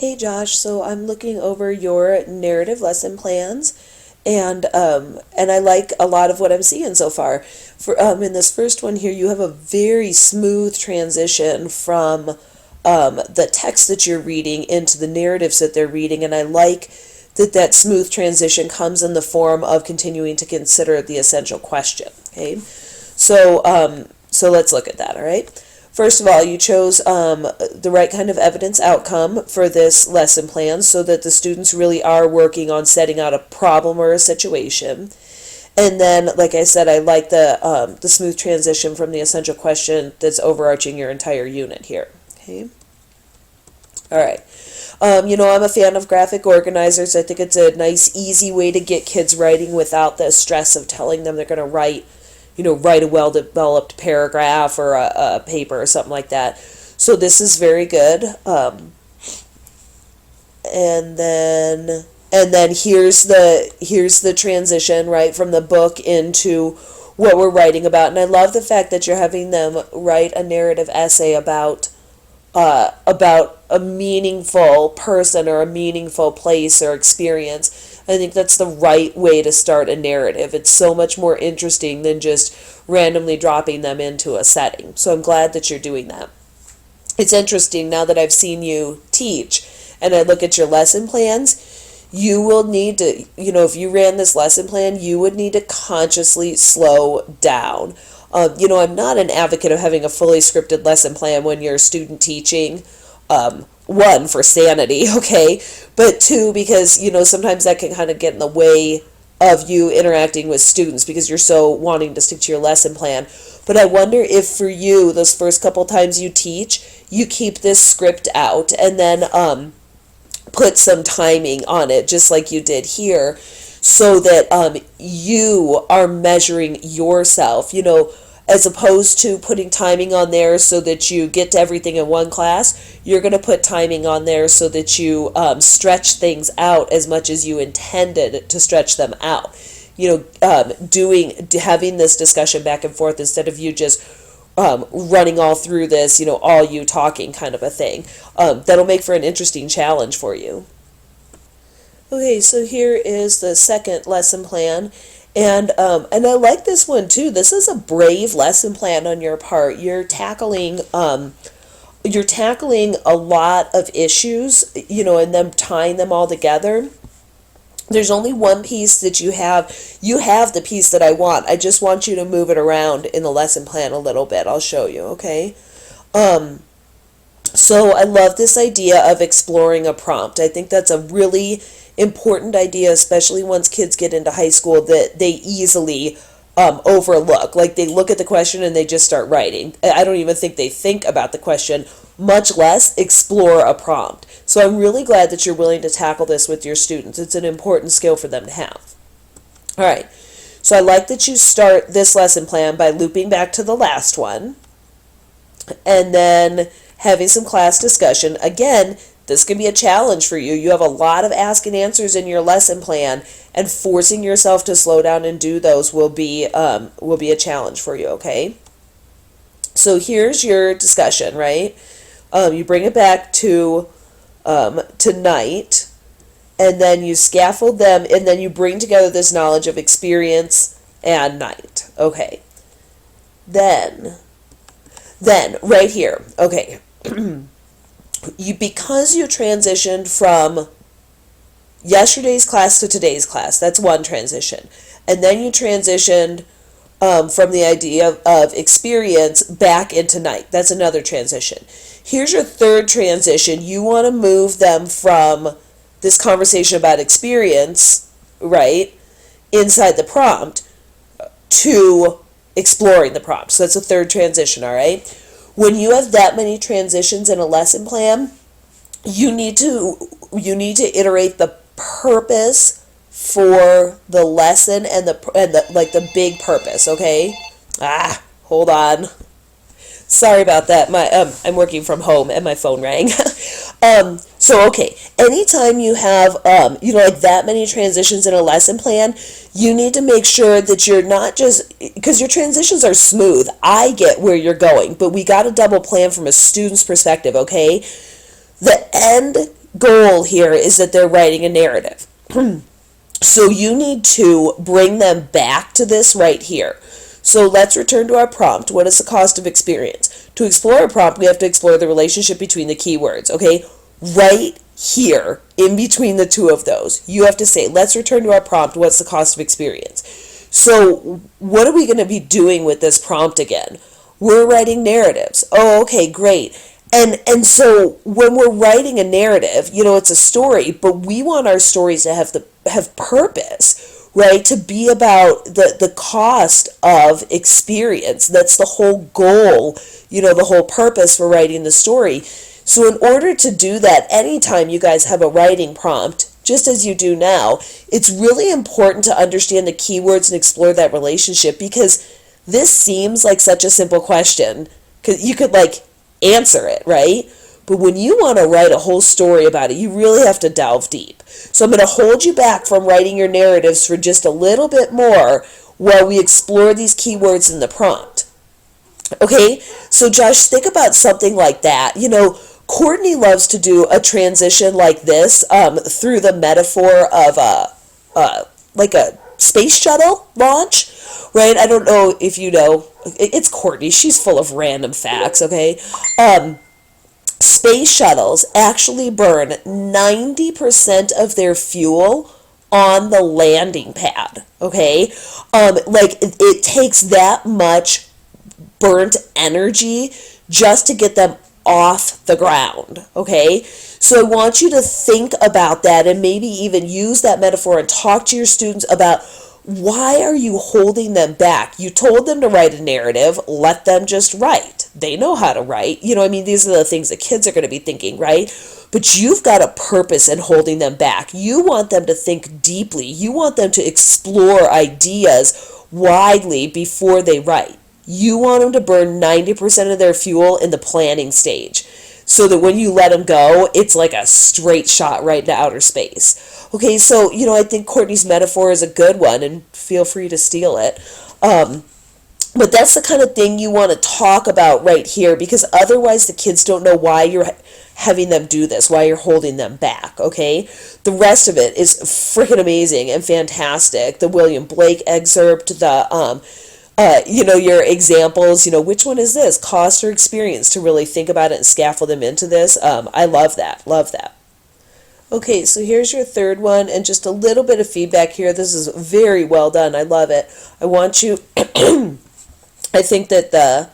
Hey Josh, so I'm looking over your narrative lesson plans, and I like a lot of what I'm seeing so far. For in this first one here, you have a very smooth transition from the text that you're reading into the narratives that they're reading, and I like that smooth transition comes in the form of continuing to consider the essential question. Okay, so let's look at that. All right. First of all, you chose the right kind of evidence outcome for this lesson plan so that the students really are working on setting out a problem or a situation. And then, like I said, I like the smooth transition from the essential question that's overarching your entire unit here. Okay. All right. I'm a fan of graphic organizers. I think it's a nice, easy way to get kids writing without the stress of telling them they're going to write a well-developed paragraph or a paper or something like that. So this is very good. And then here's the transition, right, from the book into what we're writing about. And I love the fact that you're having them write a narrative essay about a meaningful person or a meaningful place or experience. I think that's the right way to start a narrative. It's so much more interesting than just randomly dropping them into a setting. So I'm glad that you're doing that. It's interesting now that I've seen you teach and I look at your lesson plans, you will need to, if you ran this lesson plan, you would need to consciously slow down. I'm not an advocate of having a fully scripted lesson plan when you're student teaching. One, for sanity, okay? But two, because, sometimes that can kind of get in the way of you interacting with students because you're so wanting to stick to your lesson plan. But I wonder if for you, those first couple times you teach, you keep this script out and then put some timing on it, just like you did here, so that you are measuring yourself, as opposed to putting timing on there so that you get to everything in one class. You're going to put timing on there so that you stretch things out as much as you intended to stretch them out. Having this discussion back and forth instead of you just running all through this, all you talking kind of a thing. That'll make for an interesting challenge for you. Okay, so here is the second lesson plan. And I like this one too. This is a brave lesson plan on your part. You're tackling a lot of issues, and then tying them all together. There's only one piece that you have. You have the piece that I want. I just want you to move it around in the lesson plan a little bit. I'll show you, okay? So I love this idea of exploring a prompt. I think that's a really important idea, especially once kids get into high school, that they easily overlook. Like they look at the question and they just start writing. I don't even think they think about the question, much less explore a prompt. So I'm really glad that you're willing to tackle this with your students. It's an important skill for them to have. All right. So I like that you start this lesson plan by looping back to the last one and then having some class discussion. Again, this can be a challenge for you. You have a lot of ask and answers in your lesson plan, and forcing yourself to slow down and do those will be a challenge for you, okay? So here's your discussion, right? You bring it back to night, and then you scaffold them, and then you bring together this knowledge of experience and night, okay? Then right here, okay. Because you transitioned from yesterday's class to today's class, that's one transition. And then you transitioned from the idea of experience back into night. That's another transition. Here's your third transition. You want to move them from this conversation about experience, right, inside the prompt, to exploring the prompt. So that's a third transition, all right? When you have that many transitions in a lesson plan, you need to iterate the purpose for the lesson and the big purpose, okay? Hold on. Sorry about that. I'm working from home and my phone rang. Okay, anytime you have like that many transitions in a lesson plan, you need to make sure that you're not just, because your transitions are smooth. I get where you're going, but we got to double plan from a student's perspective, okay? The end, goal here is that they're writing a narrative. So you need to bring them back to this right here. So let's return to our prompt. What is the cost of experience? To explore a prompt, we have to explore the relationship between the keywords, okay? Right here, in between the two of those, you have to say, let's return to our prompt. What's the cost of experience? So what are we going to be doing with this prompt again? We're writing narratives. Oh, okay, great. And so when we're writing a narrative, it's a story, but we want our stories to have purpose, right? To be about the cost of experience. That's the whole goal, the whole purpose for writing the story. So in order to do that, anytime you guys have a writing prompt, just as you do now, it's really important to understand the keywords and explore that relationship, because this seems like such a simple question, because you could answer it, right? But when you want to write a whole story about it, you really have to delve deep. So I'm going to hold you back from writing your narratives for just a little bit more while we explore these keywords in the prompt. Okay, so Josh, think about something like that. Courtney loves to do a transition like this through the metaphor of a space shuttle launch, right? I don't know if you know. It's Courtney. She's full of random facts, okay? Space shuttles actually burn 90% of their fuel on the landing pad, okay? It takes that much burnt energy just to get them off the ground, okay? So I want you to think about that and maybe even use that metaphor and talk to your students about, why are you holding them back? You told them to write a narrative, let them just write. They know how to write. These are the things that kids are going to be thinking, right? But you've got a purpose in holding them back. You want them to think deeply. You want them to explore ideas widely before they write. You want them to burn 90% of their fuel in the planning stage, so that when you let them go, it's like a straight shot right into outer space. Okay, so, I think Courtney's metaphor is a good one, and feel free to steal it. But that's the kind of thing you want to talk about right here, because otherwise the kids don't know why you're having them do this, why you're holding them back, okay? The rest of it is freaking amazing and fantastic. The William Blake excerpt, your examples, which one is this, cost or experience, to really think about it and scaffold them into this. I love that. Okay, so here's your third one, and just a little bit of feedback here. This is very well done. I love it. I want you, I think that the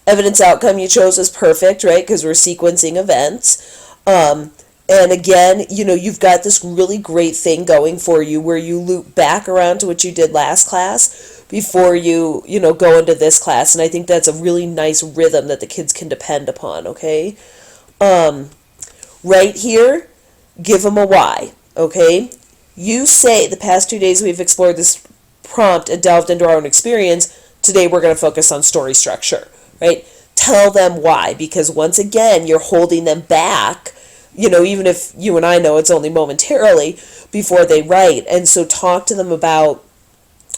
evidence outcome you chose is perfect, right? Because we're sequencing events. And again, you've got this really great thing going for you where you loop back around to what you did last class before you go into this class. And I think that's a really nice rhythm that the kids can depend upon, okay? Right here, give them a why, okay? You say, the past 2 days we've explored this prompt and delved into our own experience. Today we're going to focus on story structure, right? Tell them why, because once again, you're holding them back, even if you and I know it's only momentarily before they write. And so talk to them about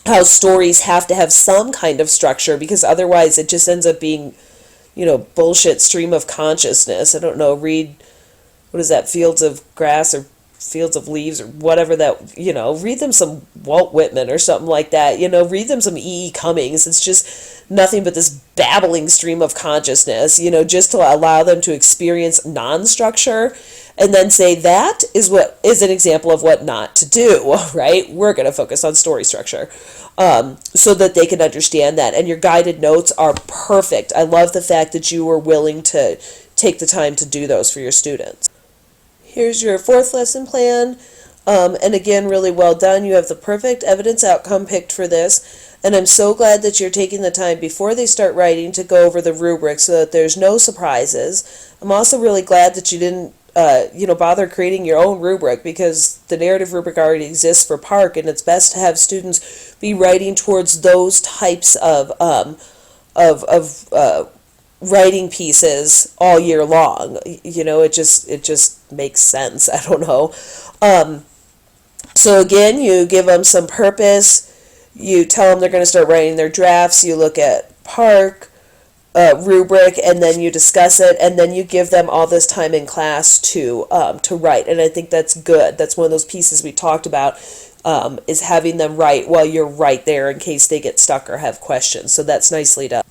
how stories have to have some kind of structure, because otherwise it just ends up being, bullshit stream of consciousness. I don't know, read, what is that, Fields of Grass or Fields of Leaves or whatever that, read them some Walt Whitman or something like that, read them some E. E. Cummings. It's just nothing but this babbling stream of consciousness, just to allow them to experience non-structure, and then say that is an example of what not to do, right? We're going to focus on story structure, so that they can understand that. And your guided notes are perfect. I love the fact that you were willing to take the time to do those for your students. Here's your fourth lesson plan, and again, really well done. You have the perfect evidence outcome picked for this, and I'm so glad that you're taking the time before they start writing to go over the rubric so that there's no surprises. I'm also really glad that you didn't bother creating your own rubric, because the narrative rubric already exists for Park, and it's best to have students be writing towards those types of writing pieces all year long. It just makes sense. I don't know. So again, you give them some purpose. You tell them they're going to start writing their drafts. You look at Park. rubric, and then you discuss it, and then you give them all this time in class to write. And I think that's good. That's one of those pieces we talked about, is having them write while you're right there in case they get stuck or have questions. So that's nicely done.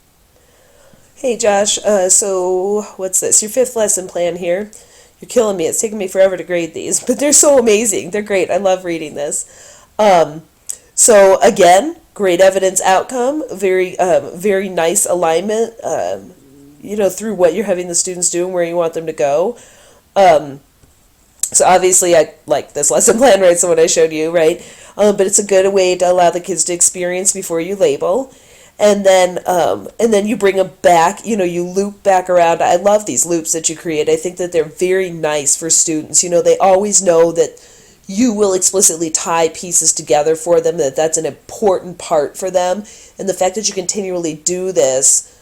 Hey Josh, so what's this? Your 5th lesson plan here. You're killing me. It's taking me forever to grade these, but they're so amazing. They're great. I love reading this. So again, great evidence outcome, very nice alignment, through what you're having the students do and where you want them to go. So obviously I like this lesson plan, right? So what I showed you, right? But it's a good way to allow the kids to experience before you label. And then you bring them back, you loop back around. I love these loops that you create. I think that they're very nice for students. They always know that you will explicitly tie pieces together for them, that's an important part for them. And the fact that you continually do this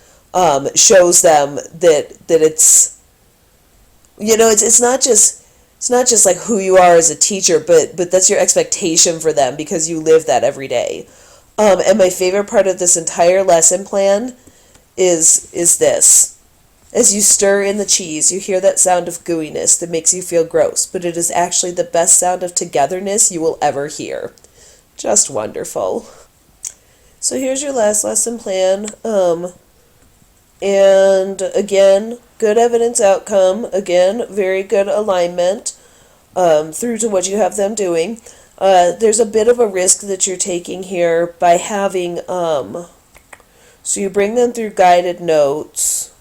shows them that it's, it's not just like who you are as a teacher, but that's your expectation for them because you live that every day. And my favorite part of this entire lesson plan is this. As you stir in the cheese, you hear that sound of gooiness that makes you feel gross, but it is actually the best sound of togetherness you will ever hear. Just wonderful. So here's your last lesson plan. And again, good evidence outcome. Again, very good alignment through to what you have them doing. There's a bit of a risk that you're taking here by having, so you bring them through guided notes.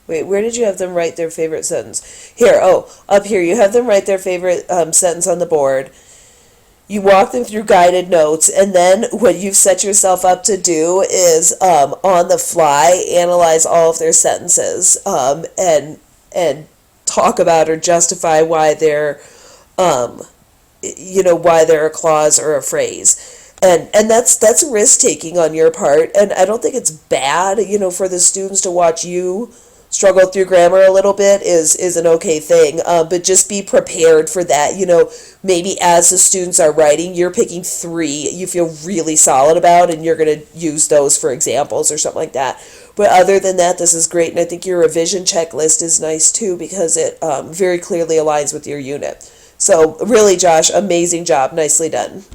Wait, where did you have them write their favorite sentence? Here, up here, you have them write their favorite sentence on the board. You walk them through guided notes, and then what you've set yourself up to do is, on the fly, analyze all of their sentences, and talk about or justify why they're, why they're a clause or a phrase. And that's risk-taking on your part, and I don't think it's bad, for the students to watch you struggle through grammar a little bit is an okay thing, but just be prepared for that. Maybe as the students are writing, you're picking 3 you feel really solid about, and you're going to use those for examples or something like that. But other than that, this is great, and I think your revision checklist is nice too because it very clearly aligns with your unit. So really, Josh, amazing job. Nicely done.